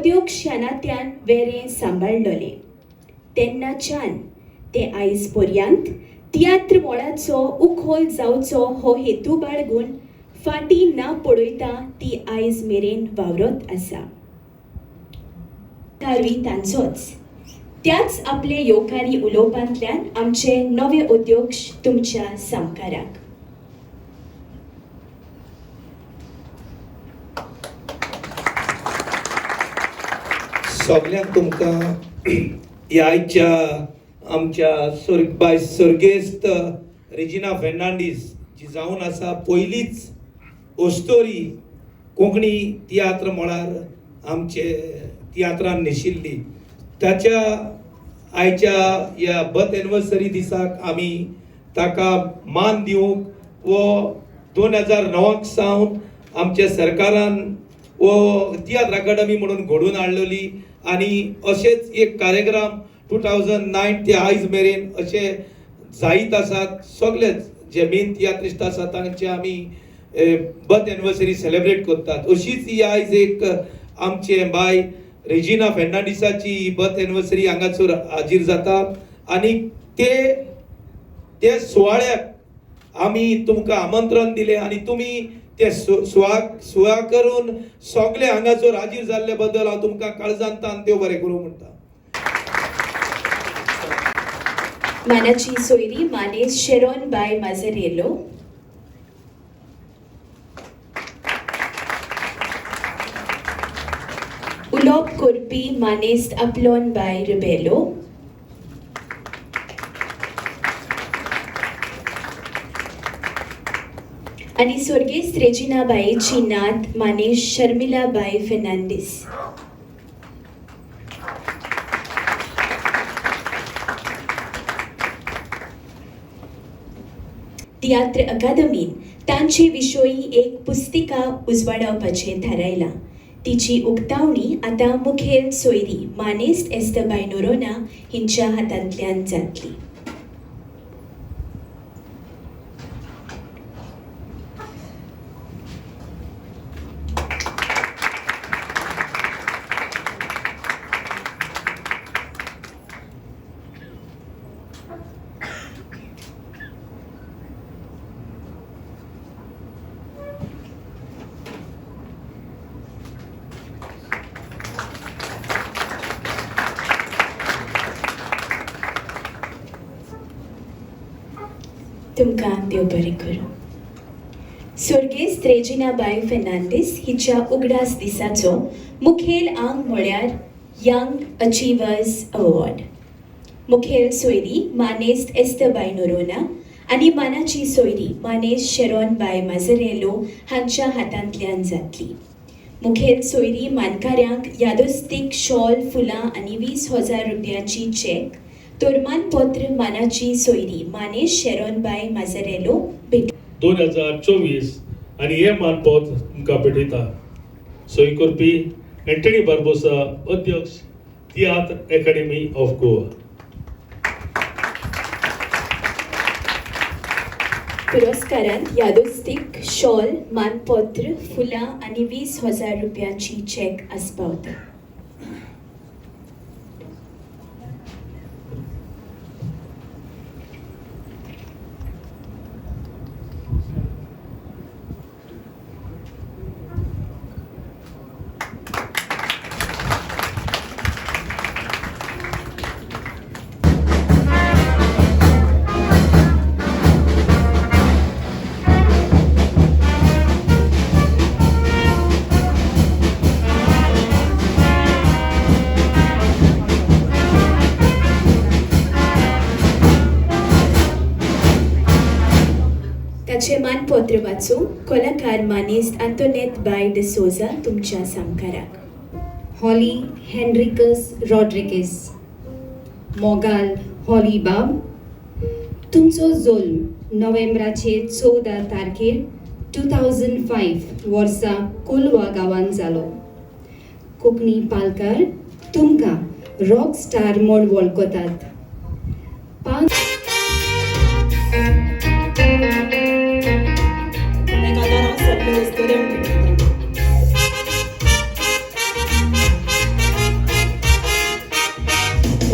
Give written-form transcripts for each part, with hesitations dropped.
त्यो क्षणांतल्यान वेरें सांबाळलोलें तेन्नाच्यान ते आयज पर्यंत तियात्र मोळाचो उखल जावचो हो हेतू बाळगून फाटी ना पडयता ती आयज मेरेन वावरत आसा. धारवी तांचोच त्याच आपले येवकारी उलोवपांतल्यान आमचे नवे उद्योग तुमच्या सामकाराक. सगळ्यांक तुमकां ह्या आमच्या सर्गेस्त रेजिना फेर्नांडीस जी जावन आसा पयलीच ओस्तोरी कोंकणी तियात्र मळार आमचे तियात्रान न्हेशिल्ली, ताच्या आयच्या ह्या बर्थ एनिवर्सरी दिसाक आमी ताका मान दिवंक वो 2009 सावन आमच्या सरकारान वो तियात्र अकादमी म्हणून घडोवन हाडलेली आनी अशेच एक कार्यक्रम 2009 ते आयज मेरेन अशे जायत आसात. सगळेच जे मेन तियात्रिस्ट आसात तांचे आमी बर्थ एनिवर्सरी सेलिब्रेट करतात. अशीच ही आयज एक आमचे बाय रेजिना फेर्नांडीसाची बर्थ एनिवर्सरी हांगासर हाजीर जाता आनी ते सुवाळ्याक आमी तुमकां आमंत्रण दिले आनी तुमी ते सुवाळ करून सगळे हांगासर हाजीर जाल्ले बद्दल हांव तुमकां काळजांतल्यान देव बरें करूं म्हणटा. मानाची सोयरी मानेस शेरोन बाय माझरेलो. उलोप करपी मानेस्त आपलोन बाय रिबेलो. आणि स्वर्गीस रेजिना बायेची नात मानेश शर्मिला बाय फेर्नांडीस. तियात्र अकादमीन तांचे विशयी एक पुस्तिका उजवाडावपाचें थारायलां. तिची उक्तावणी आतां मुखेल सोयरी मानेस्त एस्तबाय नोरोना हिंच्या हातांतल्यान जातली. तुमकां देव बरें करूं. स्वर्गेस्त रेजिना बाय फेर्नांडीस हिच्या उगडास दिसाचो मुखेल आंग म्हळ्यार यंग अचिवर्स अवॉर्ड. मुखेल सोयरी मानेस्त एस्तबाय नोरोना आनी मानाची सोयरी मानेस शेरोन बाय माझरेलो हांच्या हातांतल्यान जातली. मुखेल सोयरी मानकाऱ्यांक यादोस्तीक शॉल फुलां आनी 20,000 रुपयांची चॅक तोरमानपत्र मानाची सोयरी मानेस शेरोन बाय माझरेलो भेट. 2024 आणि हे मानपत्र तुमकां भेटयता. सही करपी एंटनी बार्बोसा, अध्यक्ष, तियात्र अकॅडमी ऑफ गोवा. पुरस्कारांत यादोस्तीक शॉल, मानपत्र, फुलां आनी 20,000 रुपयांची चॅक आस्पावता. ताचे मानपत्र वाचूंक कलाकार मानेस्त आंतोनेत बाय डिसोजा तुमच्या सामकाराक. हॉली हेनरिकस रॉड्रिगीस. मोगाल हॉली बाब. तुमचो जल्म नोव्हेंबराचे 14 तारखेर 2005 वर्सा कोलवा गांवांत जालो. कोंकणी पालकार तुमकां रॉक स्टार म्हूण वळखतात.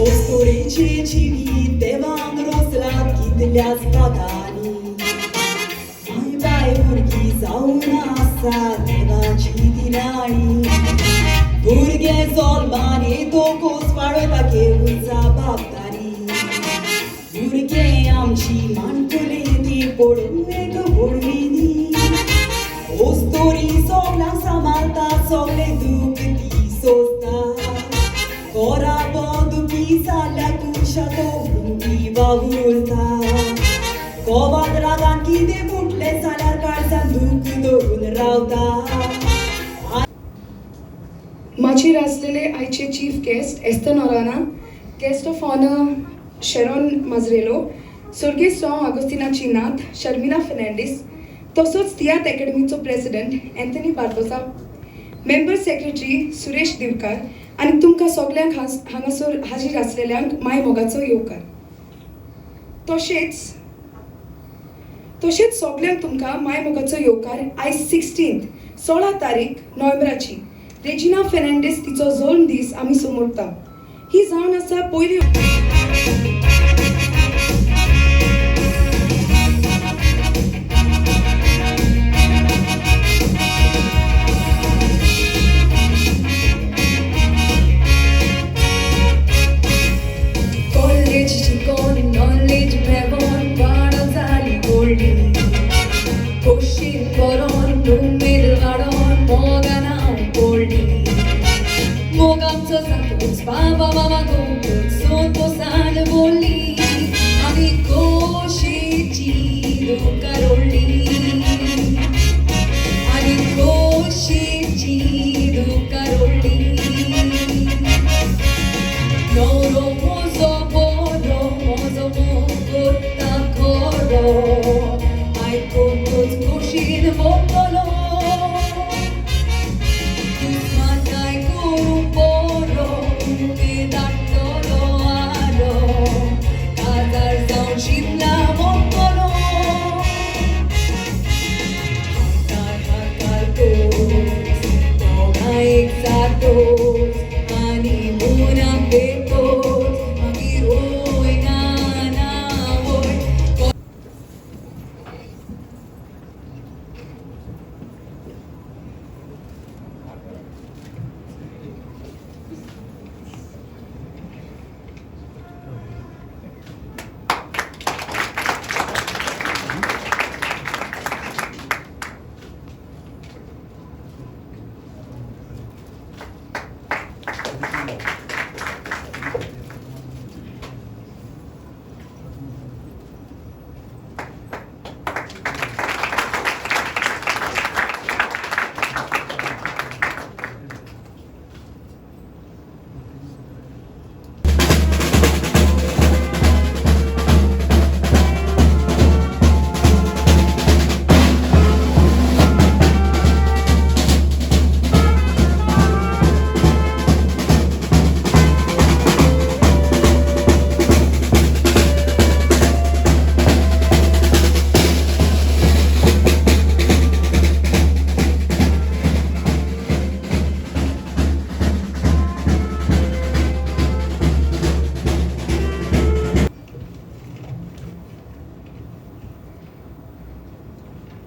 Ostorește civit de van roslat kitleas patani. Mai bai urki zauna sa deva chitilani. Burge zolmani tokos parota ke unza babtari. Burge amchi mantule ti podun ek bodvini. Ostori sogla samalta sogle dukti sosta. Cora podu pisa la cuccia toblunti vavulta. Cova dragan ki de mutle salar karsan duk dogun रावता. माचीर आसलेले आयचे chief guest Ester Norana, guest of honour Sharon Mazarello, स्वर्गीय आगोस्तिनाची नात शर्मिला फेर्नांडीस, तसोच तियात्र अकॅडमीचो president Anthony Barbosa, member secretary Suresh Divkar आनी तुमकां सगल्यांक हांगासर हाजीर आसलेल्यांक माय मोगाचो येवकार. तशेंच सगल्यांक तुमकां माय मोगाचो येवकार आयज 16 तारीख नोव्हेंबराची रेजिना फेर्नांडीस तिचो जल्म दीस आमी समोरता. ही जावन आसा पयली College con non मोगामचो जातोच बाबा बाबा गोंचो तो सान बोली आमी खोशेची दोकारोळ्ळी आमी खोशेची दोकारोळ्ळी नवरो म्हजो बरो म्हजो मोगोत्ता खरो आयकोनूच खोशेन भोंवतलो माताय करूं बरो उमेद धाडटलो आरो काजार जावन शिमला भोंवतलो हाकार तोच दोगांयक जातोच आनी मुनाक देतोच मागीर ओय ना ओय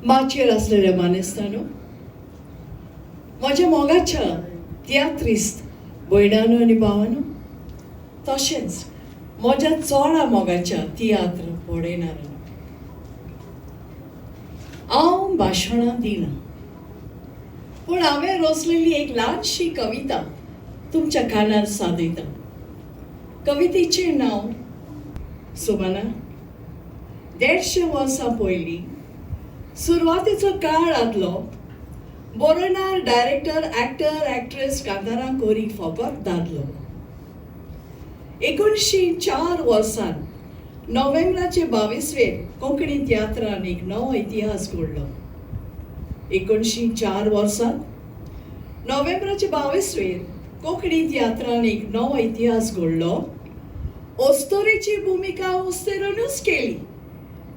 माचयेर आसलेल्या मानेस्तानो म्हज्या मोगाच्या तियात्रिस्त भयणांनो आनी भावांनो तशेंच म्हज्या चोडा मोगाच्या तियात्र पळयणाऱ्यांनो हांव भाशणां दिना पूण हांवें रचलेली एक ल्हानशी कविता तुमच्या कानार सादयता. कवितेचें नांव सुमना. 150 वर्सां पयलीं सुरवातेचो काळ आदलो बरोवणार डायरेक्टर एक्टर एक्ट्रेस कांतारां कोरी फकत दादलो. 1904 वर्सान नोव्हेंबराचे 22वेर कोंकणी तियात्रान एक नवो इतिहास घडलो. 1904 वर्सान नोव्हेंबराचे 22वेर कोंकणी तियात्रान एक नवो इतिहास घडलो. ओस्तोरेची भुमिका ओस्तेरोनूच केली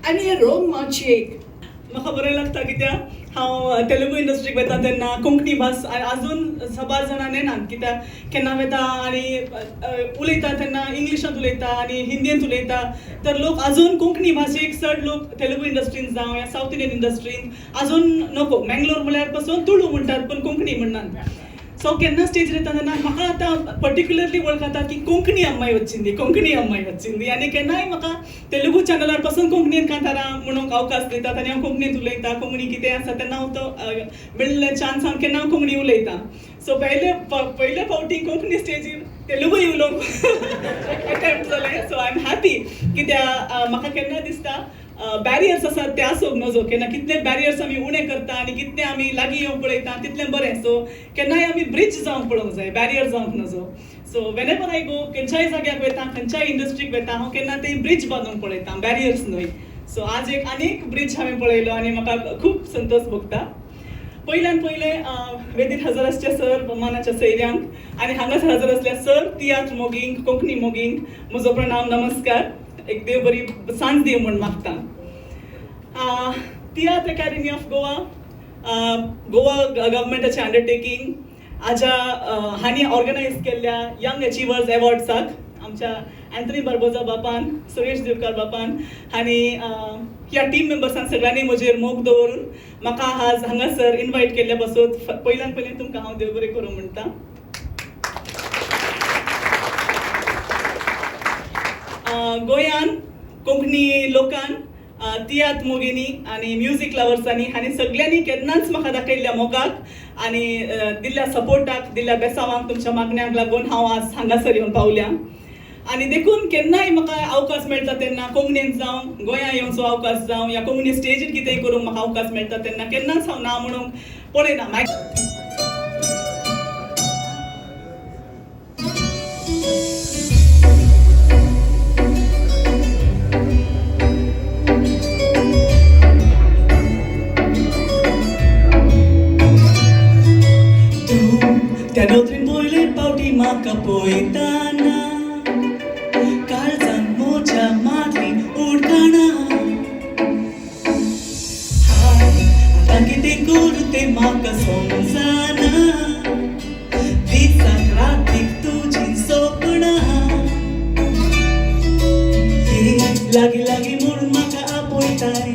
आनी हे रोग माचयेक म्हाका बरें लागता कित्याक हांव तेलुगू इंडस्ट्रीक वेता तेन्ना कोंकणी भास आजून सबार जाणां नेनात कित्याक केन्ना वेता आनी उलयता तेन्ना इंग्लिशांत उलयता आनी हिंदींत उलयता तर लोक आजून कोंकणी भाशेक चड लोक तेलुगू इंडस्ट्रीन जावं या सावथ इंडियन इंडस्ट्रीन आजून नको. मँगलोर म्हळ्यार पासून तुळू म्हणटात पूण कोंकणी म्हणनात. सो केन्ना स्टेजीर येता तेन्ना म्हाका आतां पर्टिक्युलरली वळखता की कोंकणी अम्माई వచ్చింది आनी केन्नाय म्हाका तेलुगू चॅनलार पासून कोंकणीन कांतारां म्हणून अवकाश दितात आनी हांव कोंकणींत उलयतां. कोंकणी कितें आसा तेन्ना हांव तो मेळिल्ले चान्स हांव केन्ना कोंकणी उलयतां. सो पयले फावटी कोंकणी स्टेजीर तेलुगूय उलोवंक अटेम्प्ट जालें. सो आय एम हॅपी कित्याक म्हाका केन्ना दिसता बॅरियर्स आसात ते आसूंक नजो. केन्ना कितले बॅरियर्स आमी उणे करता आनी कितले आमी लागीं येवंक पळयता तितलें बरें. सो केन्नाय आमी ब्रिज जावंक पळोवंक जाय, बॅरियर जावंक नजो. सो वेनेवर आय गो खंयच्याय जाग्याक वेता खंयच्याय इंडस्ट्रीक वेता हांव केन्ना ते ब्रिज बांदूंक पळयता, बॅरियर्स न्हय. सो आज एक आनीक ब्रिज हांवें पळयलो आनी म्हाका खूब संतोश भोगता. पयल्यान पयलें वेदीर हजर आसचे सर मानाच्या सैर्यांक आनी हांगासर हजर आसल्या सर तियात्र मोगींक कोंकणी मोगींक म्हजो प्रणाम नमस्कार. एक देव बरी सांज दिव म्हूण मागता. तियात्र अकॅडमी ऑफ गोवा गोवा गव्हर्मेंटाचें अंडरटेकींग हाज्या हांणी ऑर्गनायज केल्ल्या यंग अचिवर्स अवॉर्ड्साक आमच्या अँथनी बार्बोजा बापान, सुरेश दिवकार बापान हांणी ह्या टीम मेंबर्सान सगळ्यांनी म्हजेर मोग दवरून म्हाका आज हांगासर इन्वायट केल्ल्या पासून पयल्यान पयलीं तुमकां हांव देव बरें करूं म्हणटा. गोंयान कोंकणी लोकान तियात्र मोगींनी आनी म्युजीक लवर्सांनी हांणी सगळ्यांनी केन्नाच म्हाका दाखयल्ल्या मोगाक आणि दिल्ल्या सपोर्टाक दिल्ल्या बेसावांक तुमच्या मागण्यांक लागून हांव आज हांगासर येवन पावल्या आणि देखून केन्नाय म्हाका अवकाश मेळटा तेन्ना कोंकणींत जावं गोंया येवचो अवकाश जावं या कोंकणी स्टेजीर कितेंय करूंक म्हाका अवकाश मेळटा तेन्ना केन्नाच हांव ना म्हणूंक पळयना. त्या नोत्रीन बोयलेर पावटी म्हाका पळयताना काळजान मोच्या माथी उडकाना आतां कितें करूं तें म्हाका समजना दिसाक रातीक तुजीं सपनां लागीं लागीं म्हणून म्हाका आपयताय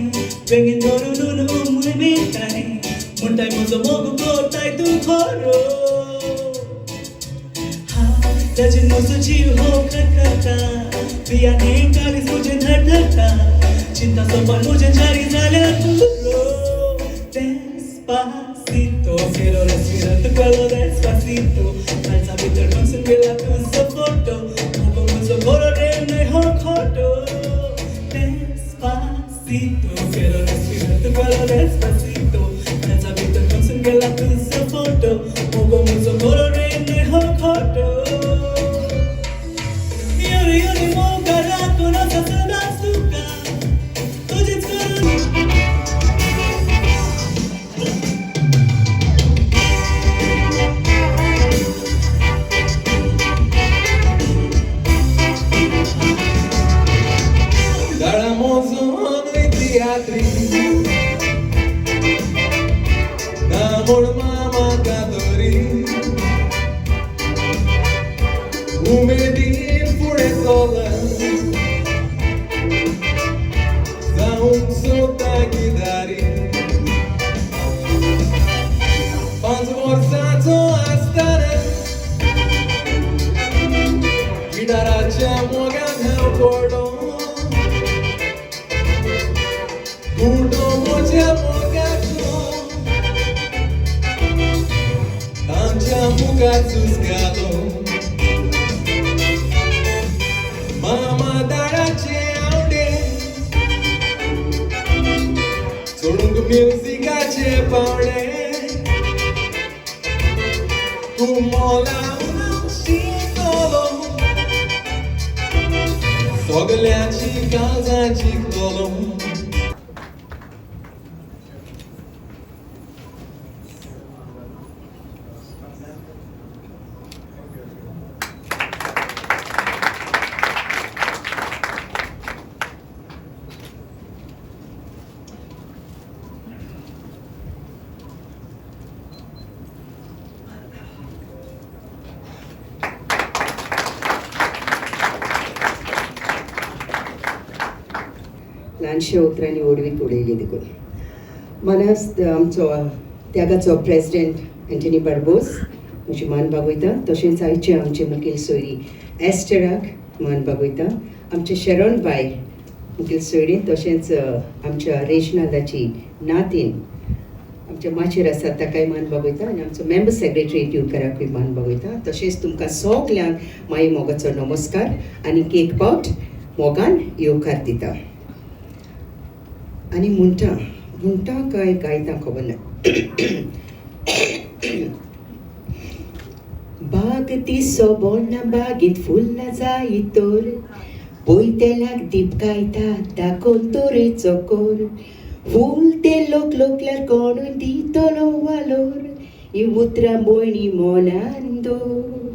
बेगीन धरून उमळे मेळटाय म्हणटाय म्हजो मोग करताय तूं खरो ताजेर म्हजो जीव हो खतखता पियाने काळीज तुजें धडधडटा चिंता सोंपन म्हजें जारी जाल्यार पुरो Despacito quiero respirar tu cuello despacito calza भितर बसून गेला तुजो फोटो मोगो म्हजो बरो रेव न्हय हो खोटो Despacito quiero respirar tu cuello despacito calza भितर बसून गेला तुजो फोटो मोगो म्हजो बरो रेव न्हय हो खोटो Yuri yuri moga rakonosa sada suka तुझेच करून Namor mama kadori Umedin fure sola Zaun sota gidari Panz morsato astana Gidaracha mogan hel kordo Kurdo moja mogato Mugatus galo Mama darace aude Sorung musicace paure Tu mola unoscolo Sogleaci calzaci colo ल्हानशे उतरांनी ओडवीक उडयली देखून मनस आमचो त्यागाचो president Antony बार्बोस म्हजी मान बागयता तशेंच आयचे आमचे मुखेल सोयरी एस्टराक मान बागयता आमचे शरण बाय मुखेल सोयरी तशेंच आमच्या रेशनादाची नातीन आमच्या माचेर आसा ताकाय मान बागयता आनी आमचो मेंबर सेक्रेटरी दिवकराकूय मान बागयता तशेंच तुमकां सगल्यांक माई मोगाचो नमस्कार आनी केक पावट मोगान येवकार दिता आणि म्हणटा काय गायता खबर ना बाग ती सोबोना बागेत फुल्लां जायी तोर बोयतेल्याक दीप गायता दाखोवन तोरेचो कोर फूल ते लोक लोकल्यार कोण दितलो वालोर ही उतरां बोयणी मोलान दोर